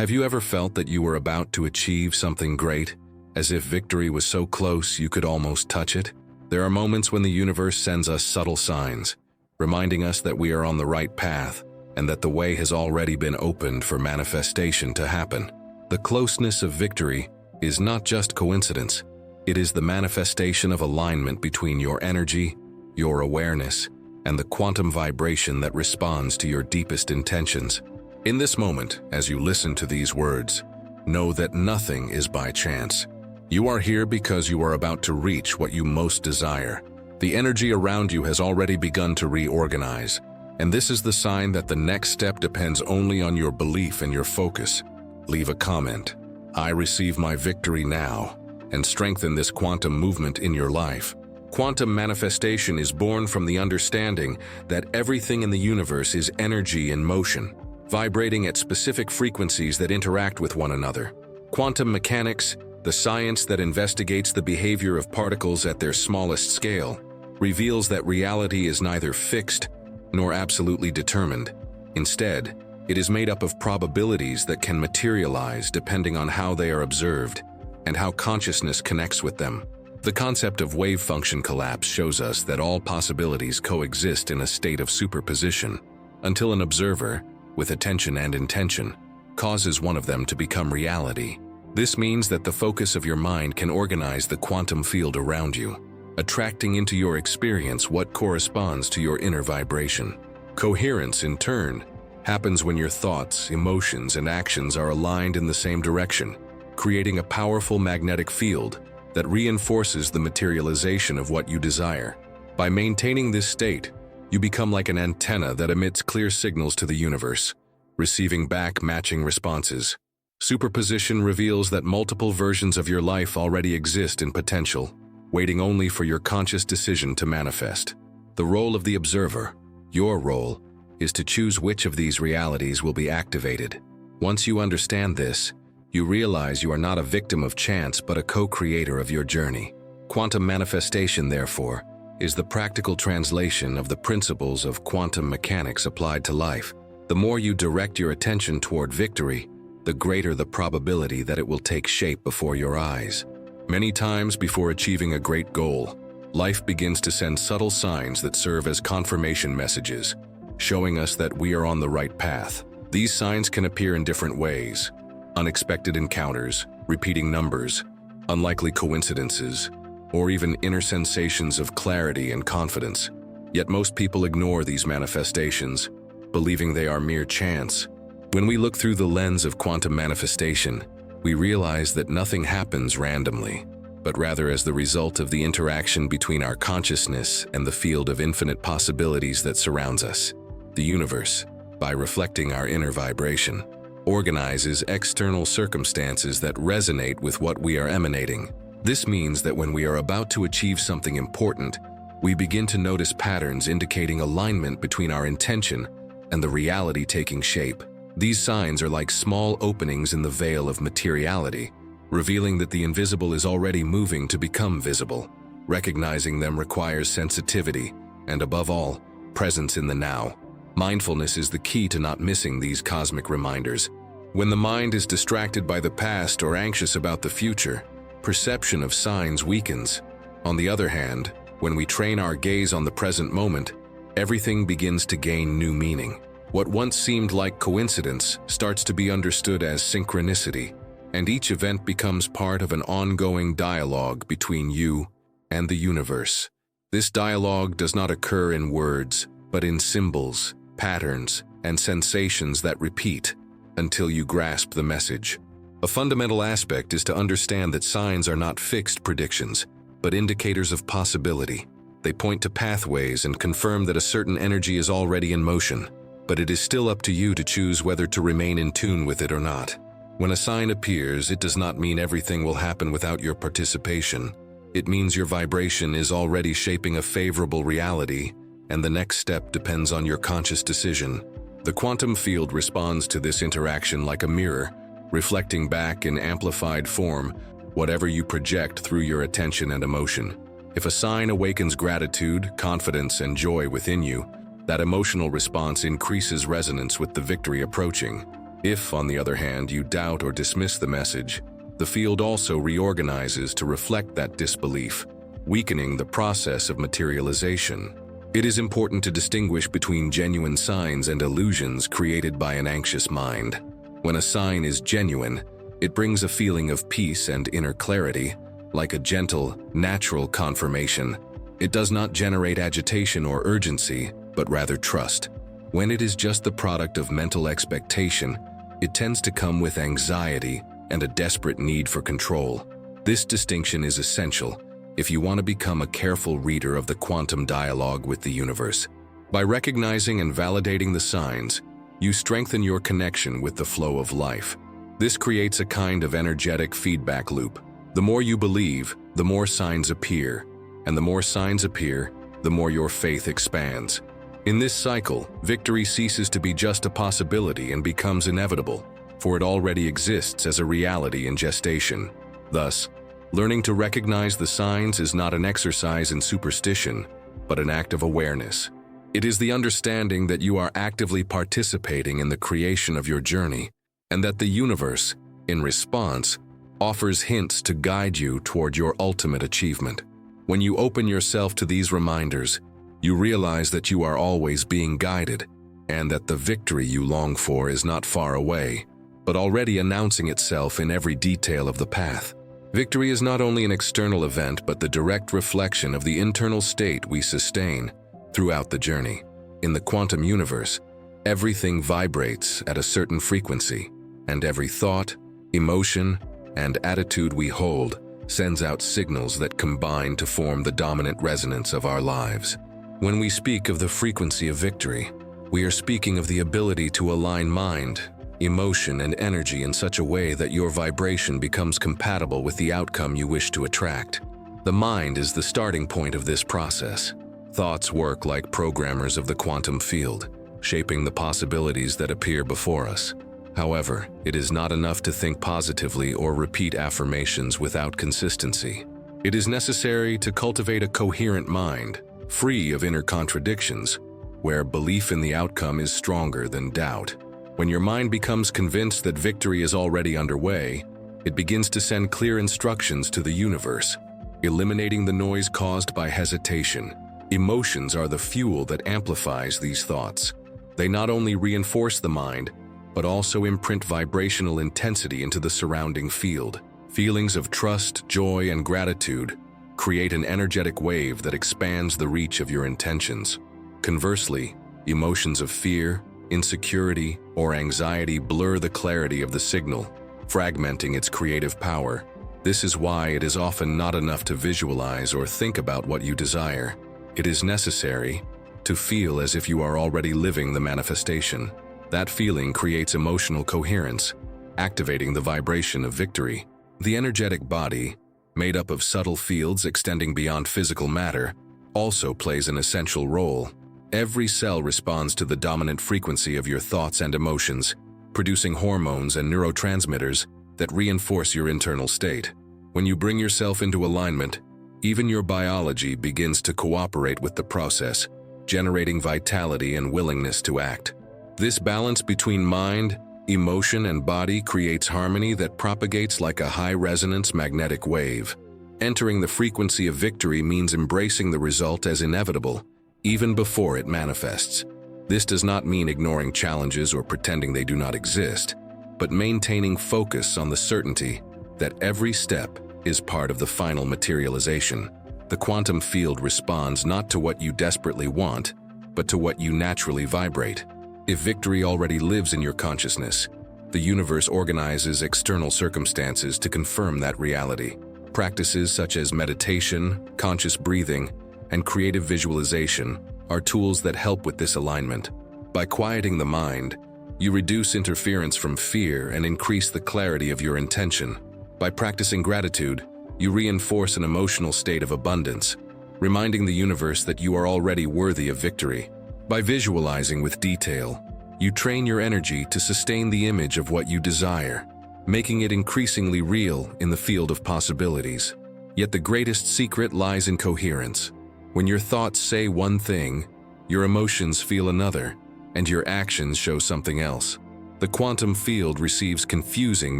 Have you ever felt that you were about to achieve something great, as if victory was so close you could almost touch it? There are moments when the universe sends us subtle signs, reminding us that we are on the right path and that the way has already been opened for manifestation to happen. The closeness of victory is not just coincidence. It is the manifestation of alignment between your energy, your awareness, and the quantum vibration that responds to your deepest intentions. In this moment, as you listen to these words, know that nothing is by chance. You are here because you are about to reach what you most desire. The energy around you has already begun to reorganize, and this is the sign that the next step depends only on your belief and your focus. Leave a comment. I receive my victory now, and strengthen this quantum movement in your life. Quantum manifestation is born from the understanding that everything in the universe is energy in motion, vibrating at specific frequencies that interact with one another. Quantum mechanics, the science that investigates the behavior of particles at their smallest scale, reveals that reality is neither fixed nor absolutely determined. Instead, it is made up of probabilities that can materialize depending on how they are observed and how consciousness connects with them. The concept of wave function collapse shows us that all possibilities coexist in a state of superposition until an observer, with attention and intention, causes one of them to become reality. This means that the focus of your mind can organize the quantum field around you, attracting into your experience what corresponds to your inner vibration. Coherence, in turn, happens when your thoughts, emotions, and actions are aligned in the same direction, creating a powerful magnetic field that reinforces the materialization of what you desire. By maintaining this state, you become like an antenna that emits clear signals to the universe, receiving back matching responses. Superposition reveals that multiple versions of your life already exist in potential, waiting only for your conscious decision to manifest. The role of the observer, your role, is to choose which of these realities will be activated. Once you understand this, you realize you are not a victim of chance but a co-creator of your journey. Quantum manifestation, therefore, is the practical translation of the principles of quantum mechanics applied to life. The more you direct your attention toward victory, the greater the probability that it will take shape before your eyes. Many times before achieving a great goal, life begins to send subtle signs that serve as confirmation messages, showing us that we are on the right path. These signs can appear in different ways: unexpected encounters, repeating numbers, unlikely coincidences, or even inner sensations of clarity and confidence. Yet most people ignore these manifestations, believing they are mere chance. When we look through the lens of quantum manifestation, we realize that nothing happens randomly, but rather as the result of the interaction between our consciousness and the field of infinite possibilities that surrounds us. The universe, by reflecting our inner vibration, organizes external circumstances that resonate with what we are emanating. This means that when we are about to achieve something important, we begin to notice patterns indicating alignment between our intention and the reality taking shape. These signs are like small openings in the veil of materiality, revealing that the invisible is already moving to become visible. Recognizing them requires sensitivity and, above all, presence in the now. Mindfulness is the key to not missing these cosmic reminders. When the mind is distracted by the past or anxious about the future, perception of signs weakens. On the other hand, when we train our gaze on the present moment, everything begins to gain new meaning. What once seemed like coincidence starts to be understood as synchronicity, and each event becomes part of an ongoing dialogue between you and the universe. This dialogue does not occur in words, but in symbols, patterns, and sensations that repeat until you grasp the message. A fundamental aspect is to understand that signs are not fixed predictions, but indicators of possibility. They point to pathways and confirm that a certain energy is already in motion, but it is still up to you to choose whether to remain in tune with it or not. When a sign appears, it does not mean everything will happen without your participation. It means your vibration is already shaping a favorable reality, and the next step depends on your conscious decision. The quantum field responds to this interaction like a mirror, reflecting back in amplified form whatever you project through your attention and emotion. If a sign awakens gratitude, confidence, and joy within you, that emotional response increases resonance with the victory approaching. If, on the other hand, you doubt or dismiss the message, the field also reorganizes to reflect that disbelief, weakening the process of materialization. It is important to distinguish between genuine signs and illusions created by an anxious mind. When a sign is genuine, it brings a feeling of peace and inner clarity, like a gentle, natural confirmation. It does not generate agitation or urgency, but rather trust. When it is just the product of mental expectation, it tends to come with anxiety and a desperate need for control. This distinction is essential if you want to become a careful reader of the quantum dialogue with the universe. By recognizing and validating the signs, you strengthen your connection with the flow of life. This creates a kind of energetic feedback loop. The more you believe, the more signs appear, and the more signs appear, the more your faith expands. In this cycle, victory ceases to be just a possibility and becomes inevitable, for it already exists as a reality in gestation. Thus, learning to recognize the signs is not an exercise in superstition, but an act of awareness. It is the understanding that you are actively participating in the creation of your journey, and that the universe, in response, offers hints to guide you toward your ultimate achievement. When you open yourself to these reminders, you realize that you are always being guided, and that the victory you long for is not far away, but already announcing itself in every detail of the path. Victory is not only an external event, but the direct reflection of the internal state we sustain throughout the journey. In the quantum universe, everything vibrates at a certain frequency, and every thought, emotion, and attitude we hold sends out signals that combine to form the dominant resonance of our lives. When we speak of the frequency of victory, we are speaking of the ability to align mind, emotion, and energy in such a way that your vibration becomes compatible with the outcome you wish to attract. The mind is the starting point of this process. Thoughts work like programmers of the quantum field, shaping the possibilities that appear before us. However, it is not enough to think positively or repeat affirmations without consistency. It is necessary to cultivate a coherent mind, free of inner contradictions, where belief in the outcome is stronger than doubt. When your mind becomes convinced that victory is already underway, it begins to send clear instructions to the universe, eliminating the noise caused by hesitation. Emotions are the fuel that amplifies these thoughts. They not only reinforce the mind, but also imprint vibrational intensity into the surrounding field. Feelings of trust, joy, and gratitude create an energetic wave that expands the reach of your intentions. Conversely, emotions of fear, insecurity, or anxiety blur the clarity of the signal, fragmenting its creative power. This is why it is often not enough to visualize or think about what you desire. It is necessary to feel as if you are already living the manifestation. That feeling creates emotional coherence, activating the vibration of victory. The energetic body, made up of subtle fields extending beyond physical matter, also plays an essential role. Every cell responds to the dominant frequency of your thoughts and emotions, producing hormones and neurotransmitters that reinforce your internal state. When you bring yourself into alignment, even your biology begins to cooperate with the process, generating vitality and willingness to act. This balance between mind, emotion, and body creates harmony that propagates like a high-resonance magnetic wave. Entering the frequency of victory means embracing the result as inevitable, even before it manifests. This does not mean ignoring challenges or pretending they do not exist, but maintaining focus on the certainty that every step is part of the final materialization. The quantum field responds not to what you desperately want, but to what you naturally vibrate. If victory already lives in your consciousness, the universe organizes external circumstances to confirm that reality. Practices such as meditation, conscious breathing, and creative visualization are tools that help with this alignment. By quieting the mind, you reduce interference from fear and increase the clarity of your intention. By practicing gratitude, you reinforce an emotional state of abundance, reminding the universe that you are already worthy of victory. By visualizing with detail, you train your energy to sustain the image of what you desire, making it increasingly real in the field of possibilities. Yet the greatest secret lies in coherence. When your thoughts say one thing, your emotions feel another, and your actions show something else. The quantum field receives confusing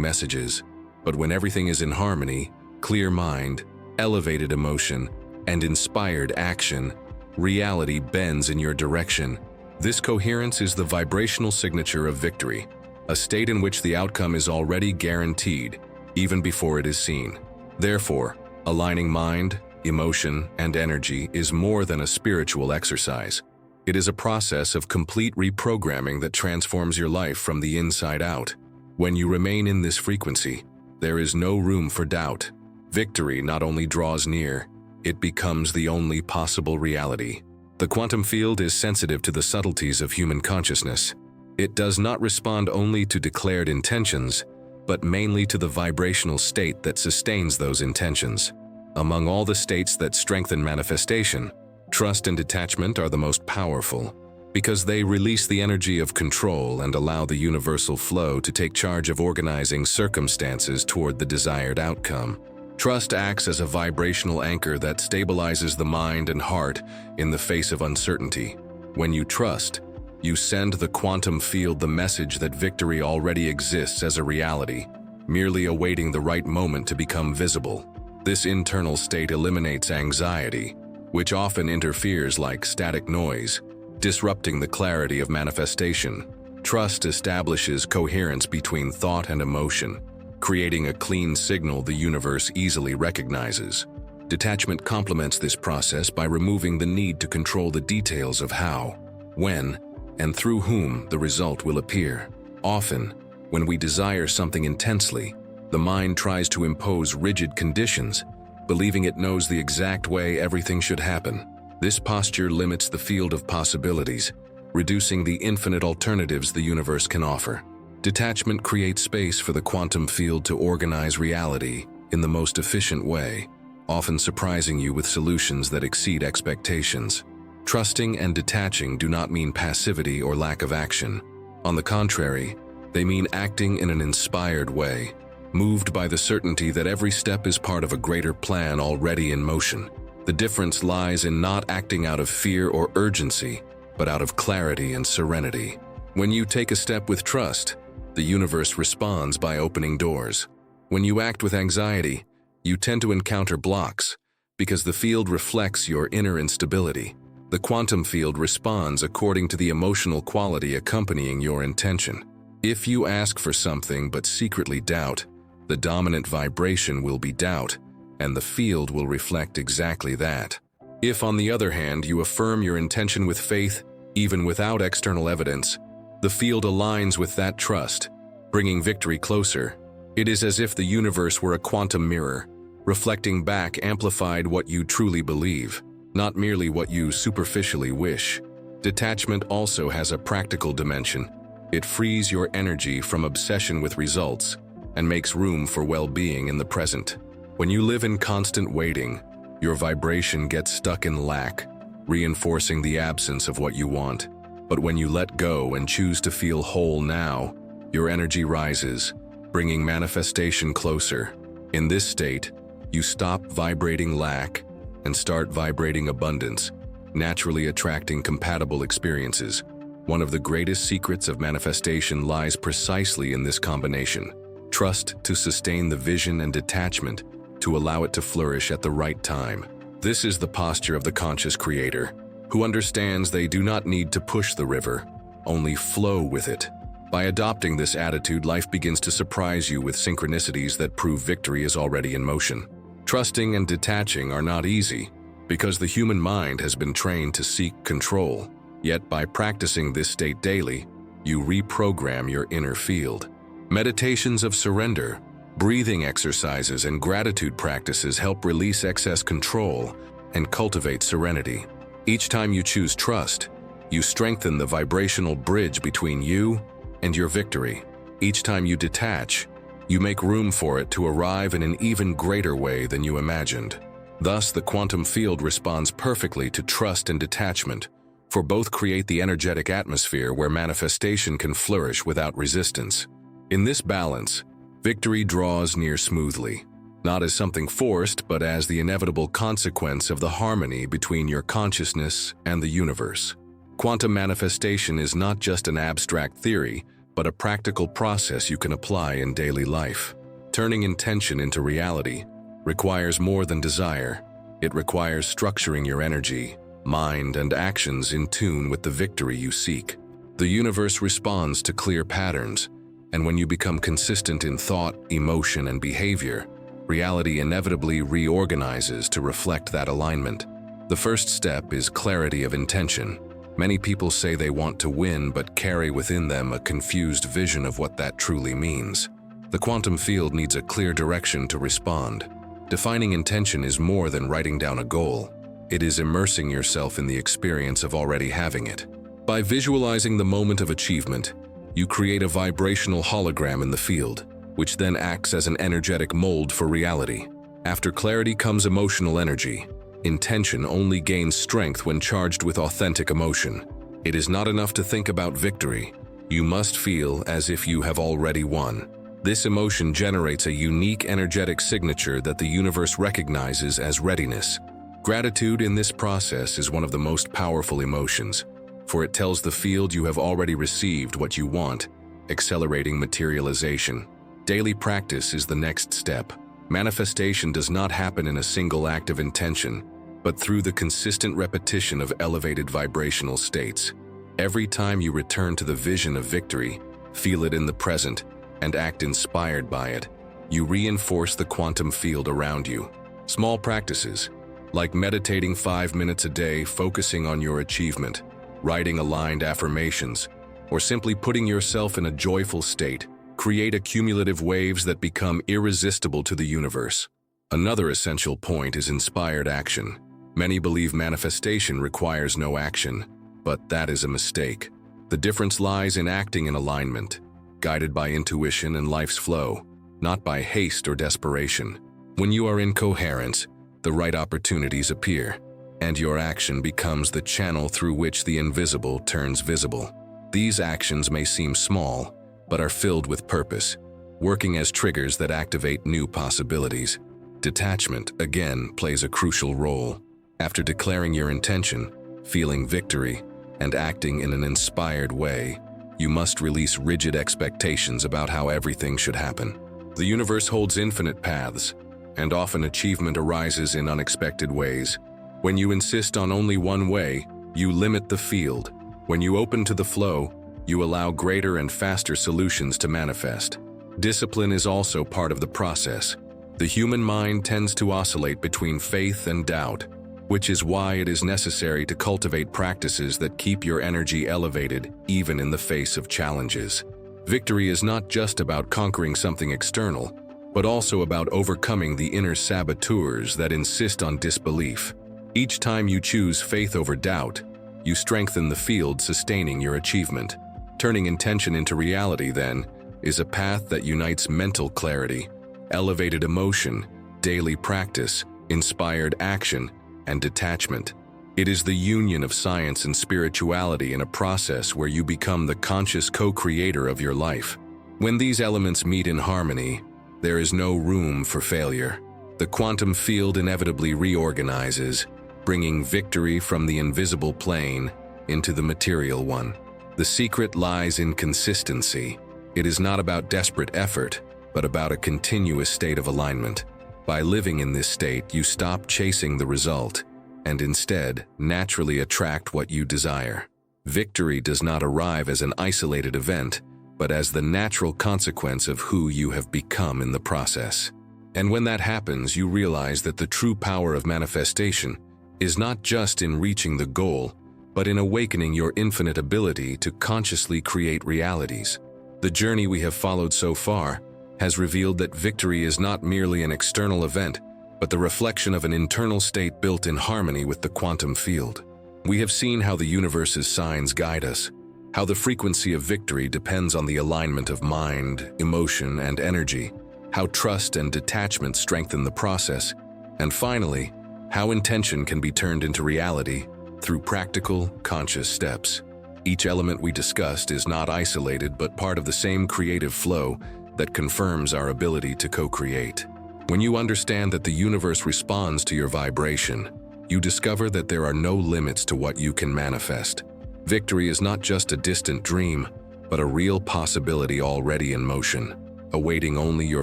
messages, but when everything is in harmony, clear mind, elevated emotion, and inspired action, reality bends in your direction. This coherence is the vibrational signature of victory, a state in which the outcome is already guaranteed, even before it is seen. Therefore, aligning mind, emotion, and energy is more than a spiritual exercise. It is a process of complete reprogramming that transforms your life from the inside out. When you remain in this frequency, there is no room for doubt. Victory not only draws near, it becomes the only possible reality. The quantum field is sensitive to the subtleties of human consciousness. It does not respond only to declared intentions, but mainly to the vibrational state that sustains those intentions. Among all the states that strengthen manifestation, trust and detachment are the most powerful, because they release the energy of control and allow the universal flow to take charge of organizing circumstances toward the desired outcome. Trust acts as a vibrational anchor that stabilizes the mind and heart in the face of uncertainty. When you trust, you send the quantum field the message that victory already exists as a reality, merely awaiting the right moment to become visible. This internal state eliminates anxiety, which often interferes like static noise, disrupting the clarity of manifestation. Trust establishes coherence between thought and emotion, creating a clean signal the universe easily recognizes. Detachment complements this process by removing the need to control the details of how, when, and through whom the result will appear. Often, when we desire something intensely, the mind tries to impose rigid conditions, believing it knows the exact way everything should happen. This posture limits the field of possibilities, reducing the infinite alternatives the universe can offer. Detachment creates space for the quantum field to organize reality in the most efficient way, often surprising you with solutions that exceed expectations. Trusting and detaching do not mean passivity or lack of action. On the contrary, they mean acting in an inspired way, moved by the certainty that every step is part of a greater plan already in motion. The difference lies in not acting out of fear or urgency, but out of clarity and serenity. When you take a step with trust, the universe responds by opening doors. When you act with anxiety, you tend to encounter blocks, because the field reflects your inner instability. The quantum field responds according to the emotional quality accompanying your intention. If you ask for something but secretly doubt, the dominant vibration will be doubt, and the field will reflect exactly that. If, on the other hand, you affirm your intention with faith, even without external evidence, the field aligns with that trust, bringing victory closer. It is as if the universe were a quantum mirror, reflecting back amplified what you truly believe, not merely what you superficially wish. Detachment also has a practical dimension. It frees your energy from obsession with results and makes room for well-being in the present. When you live in constant waiting, your vibration gets stuck in lack, reinforcing the absence of what you want. But when you let go and choose to feel whole now, your energy rises, bringing manifestation closer. In this state, you stop vibrating lack and start vibrating abundance, naturally attracting compatible experiences. One of the greatest secrets of manifestation lies precisely in this combination. Trust to sustain the vision and detachment to allow it to flourish at the right time. This is the posture of the conscious creator, who understands they do not need to push the river, only flow with it. By adopting this attitude, life begins to surprise you with synchronicities that prove victory is already in motion. Trusting and detaching are not easy, because the human mind has been trained to seek control. Yet by practicing this state daily, you reprogram your inner field. Meditations of surrender, breathing exercises, and gratitude practices help release excess control and cultivate serenity. Each time you choose trust, you strengthen the vibrational bridge between you and your victory. Each time you detach, you make room for it to arrive in an even greater way than you imagined. Thus, the quantum field responds perfectly to trust and detachment, for both create the energetic atmosphere where manifestation can flourish without resistance. In this balance, victory draws near smoothly, not as something forced, but as the inevitable consequence of the harmony between your consciousness and the universe. Quantum manifestation is not just an abstract theory, but a practical process you can apply in daily life. Turning intention into reality requires more than desire. It requires structuring your energy, mind, and actions in tune with the victory you seek. The universe responds to clear patterns, and when you become consistent in thought, emotion, and behavior, reality inevitably reorganizes to reflect that alignment. The first step is clarity of intention. Many people say they want to win but carry within them a confused vision of what that truly means. The quantum field needs a clear direction to respond. Defining intention is more than writing down a goal. It is immersing yourself in the experience of already having it. By visualizing the moment of achievement, you create a vibrational hologram in the field, which then acts as an energetic mold for reality. After clarity comes emotional energy. Intention only gains strength when charged with authentic emotion. It is not enough to think about victory. You must feel as if you have already won. This emotion generates a unique energetic signature that the universe recognizes as readiness. Gratitude in this process is one of the most powerful emotions, for it tells the field you have already received what you want, accelerating materialization. Daily practice is the next step. Manifestation does not happen in a single act of intention, but through the consistent repetition of elevated vibrational states. Every time you return to the vision of victory, feel it in the present, and act inspired by it, you reinforce the quantum field around you. Small practices, like meditating 5 minutes a day, focusing on your achievement, writing aligned affirmations, or simply putting yourself in a joyful state, create accumulative waves that become irresistible to the universe. Another essential point is inspired action. Many believe manifestation requires no action, but that is a mistake. The difference lies in acting in alignment, guided by intuition and life's flow, not by haste or desperation. When you are in coherence, the right opportunities appear, and your action becomes the channel through which the invisible turns visible. These actions may seem small, but are filled with purpose, working as triggers that activate new possibilities. Detachment, again, plays a crucial role. After declaring your intention, feeling victory, and acting in an inspired way, you must release rigid expectations about how everything should happen. The universe holds infinite paths, and often achievement arises in unexpected ways. When you insist on only one way, you limit the field. When you open to the flow, you allow greater and faster solutions to manifest. Discipline is also part of the process. The human mind tends to oscillate between faith and doubt, which is why it is necessary to cultivate practices that keep your energy elevated even in the face of challenges. Victory is not just about conquering something external, but also about overcoming the inner saboteurs that insist on disbelief. Each time you choose faith over doubt, you strengthen the field sustaining your achievement. Turning intention into reality, then, is a path that unites mental clarity, elevated emotion, daily practice, inspired action, and detachment. It is the union of science and spirituality in a process where you become the conscious co-creator of your life. When these elements meet in harmony, there is no room for failure. The quantum field inevitably reorganizes, bringing victory from the invisible plane into the material one. The secret lies in consistency. It is not about desperate effort, but about a continuous state of alignment. By living in this state, you stop chasing the result, and instead naturally attract what you desire. Victory does not arrive as an isolated event, but as the natural consequence of who you have become in the process. And when that happens, you realize that the true power of manifestation is not just in reaching the goal, but in awakening your infinite ability to consciously create realities. The journey we have followed so far has revealed that victory is not merely an external event, but the reflection of an internal state built in harmony with the quantum field. We have seen how the universe's signs guide us, how the frequency of victory depends on the alignment of mind, emotion, and energy, how trust and detachment strengthen the process, and finally, how intention can be turned into reality through practical, conscious steps. Each element we discussed is not isolated but part of the same creative flow that confirms our ability to co-create. When you understand that the universe responds to your vibration, you discover that there are no limits to what you can manifest. Victory is not just a distant dream, but a real possibility already in motion, awaiting only your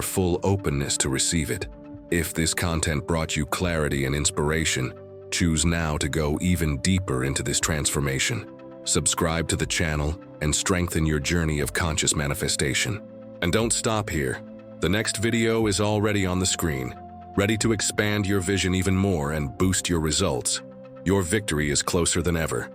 full openness to receive it. If this content brought you clarity and inspiration, choose now to go even deeper into this transformation. Subscribe to the channel and strengthen your journey of conscious manifestation. And don't stop here. The next video is already on the screen, ready to expand your vision even more and boost your results. Your victory is closer than ever.